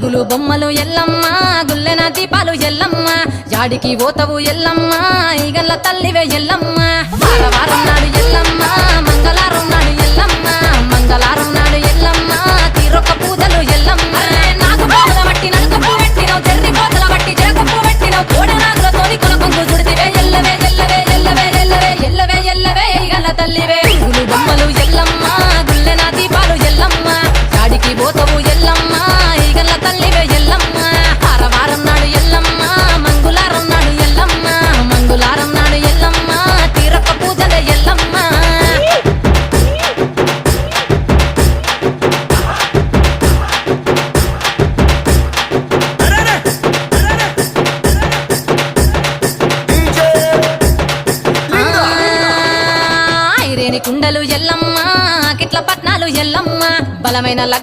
గుగులు బొమ్మలు ఎల్లమ్మ గుల్లెన దీపాలు ఎల్లమ్మ యాడికి పోతవు ఎల్లమ్మ ఈగల్ల తల్లివే ఎల్లమ్మ వారం నాడు ఎల్లమ్మ మంగళారం నాడు ఎల్లమ్మ మంగళారం నాడు ఎల్లమ్మ తీరొక్క పూజలు ఎల్లమ్మ నాకు పూల బట్టి నలుక పూ పెట్టినవు జర్రి పోతల బట్టి జరగప్పు పెట్టినవు కోడ నాగులతోని కొనకొంగు చుడితివే ఎల్లవే ఎల్లవే ఎల్లవే ఎల్లవే ఎల్లవే ఎల్లవే ఈగల్ల తల్లివే గుగులు బొమ్మలు ఎల్లమ్మ గుల్లెన దీపాలు ఎల్లమ్మ యాడికి పోతవు ఎల్లమ్మ ఈగల్ల తల్లివే ఎల్లమ్మ వారం నాడు ఎల్లమ్మ మంగళారం నాడు ఎల్లమ్మ మంగళారం నాడు ఎల్లమ్మ తీరొక్క పూజల ఎల్లమ్మ ఐరేని కుండలు ఎల్లమ్మ కిట్ల పట్నాలు ఎల్లమ్మ బలమైన